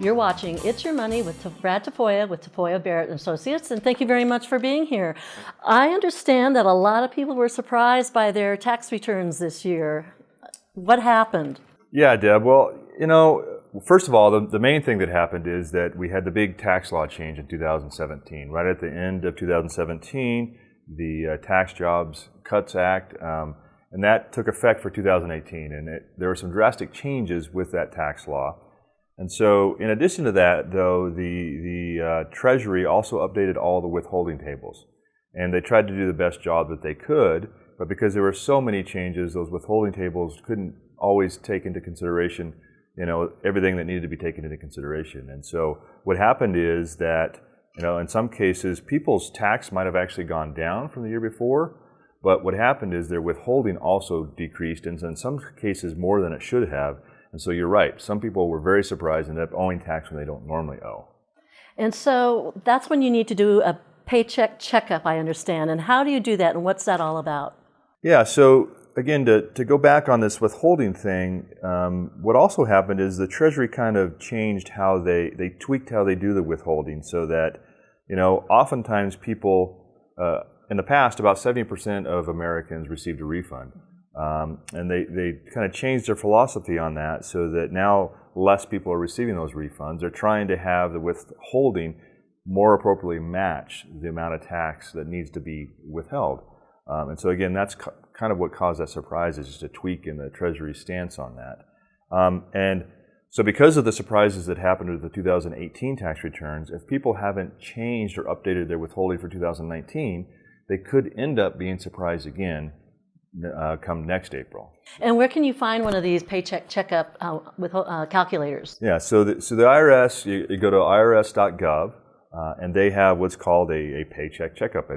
You're watching It's Your Money with Brad Tafoya with Tafoya Barrett Associates, and thank you very much for being here. I understand that a lot of people were surprised by their tax returns this year. What happened? Yeah, Deb. Well, first of all, the main thing that happened is that we had the big tax law change in 2017. Right at the end of 2017, the Tax Jobs Cuts Act, and that took effect for 2018. And there were some drastic changes with that tax law. And so, in addition to that, though, the Treasury also updated all the withholding tables. And they tried to do the best job that they could, but because there were so many changes, those withholding tables couldn't always take into consideration, everything that needed to be taken into consideration. And so what happened is that, in some cases, people's tax might have actually gone down from the year before, but what happened is their withholding also decreased, and in some cases more than it should have. And so you're right, some people were very surprised and ended up owing tax when they don't normally owe. And so that's when you need to do a Paycheck Checkup, I understand. And how do you do that, and what's that all about? Yeah, so again, to go back on this withholding thing, what also happened is the Treasury kind of changed how they tweaked how they do the withholding, so that, oftentimes people, in the past, about 70% of Americans received a refund. And they kind of changed their philosophy on that, so that now less people are receiving those refunds. They're trying to have the withholding more appropriately match the amount of tax that needs to be withheld. And so again, that's kind of what caused that surprise, is just a tweak in the Treasury stance on that. And so because of the surprises that happened with the 2018 tax returns, if people haven't changed or updated their withholding for 2019, they could end up being surprised again come next April. And where can you find one of these Paycheck Checkup with calculators? Yeah, so the IRS, you go to irs.gov, and they have what's called a Paycheck Checkup,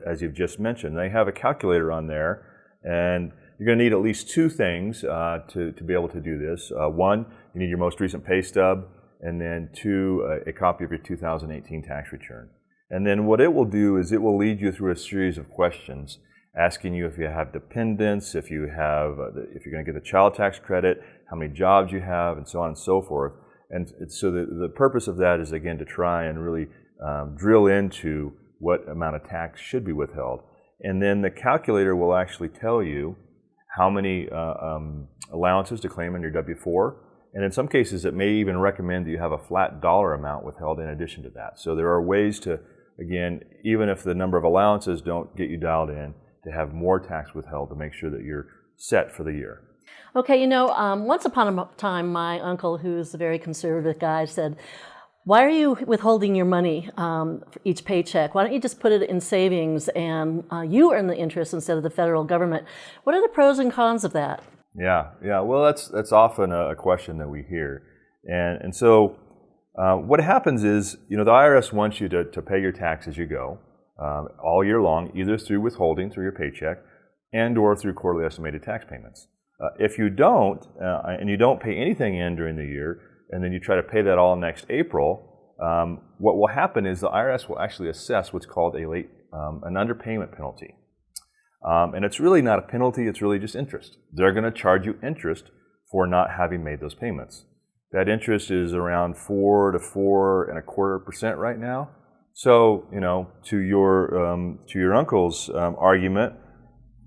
as you've just mentioned. They have a calculator on there, and you're going to need at least two things to be able to do this. One, you need your most recent pay stub, and then two, a copy of your 2018 tax return. And then what it will do is it will lead you through a series of questions, asking you if you have dependents, if you're going to get the child tax credit, how many jobs you have, and so on and so forth. And so the purpose of that is, again, to try and really drill into what amount of tax should be withheld. And then the calculator will actually tell you how many allowances to claim on your W-4. And in some cases, it may even recommend that you have a flat dollar amount withheld in addition to that. So there are ways to, again, even if the number of allowances don't get you dialed in, to have more tax withheld to make sure that you're set for the year. Okay, once upon a time, my uncle, who's a very conservative guy, said, "Why are you withholding your money for each paycheck? Why don't you just put it in savings and you earn the interest instead of the federal government?" What are the pros and cons of that? Yeah. Well, that's often a question that we hear, and so what happens is, the IRS wants you to pay your tax as you go. All year long, either through withholding, through your paycheck, and or through quarterly estimated tax payments. If you don't, and you don't pay anything in during the year, and then you try to pay that all next April, what will happen is the IRS will actually assess what's called an underpayment penalty. And it's really not a penalty, it's really just interest. They're going to charge you interest for not having made those payments. That interest is around 4 to 4.25% right now. So, to your uncle's argument,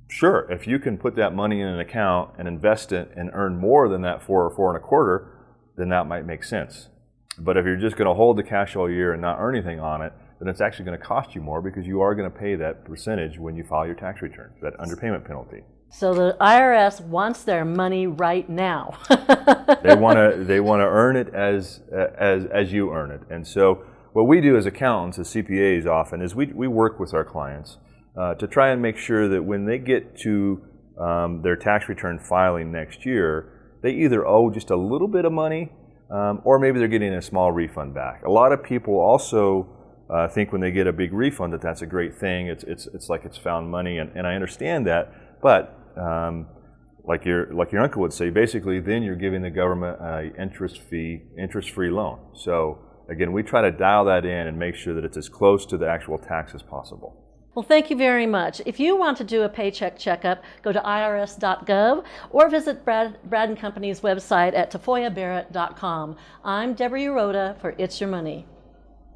sure, if you can put that money in an account and invest it and earn more than that 4 or 4.25%, then that might make sense. But if you're just going to hold the cash all year and not earn anything on it, then it's actually going to cost you more, because you are going to pay that percentage when you file your tax return, that underpayment penalty. So the IRS wants their money right now. They want to earn it as you earn it. And so what we do as accountants, as CPAs often, is we work with our clients to try and make sure that when they get to their tax return filing next year, they either owe just a little bit of money, or maybe they're getting a small refund back. A lot of people also think when they get a big refund that that's a great thing. It's like it's found money, and I understand that. But like your uncle would say, basically, then you're giving the government an interest-free loan. So again, we try to dial that in and make sure that it's as close to the actual tax as possible. Well, thank you very much. If you want to do a paycheck checkup, go to irs.gov or visit Brad & Company's website at tafoyabarrett.com. I'm Deborah Uroda for It's Your Money.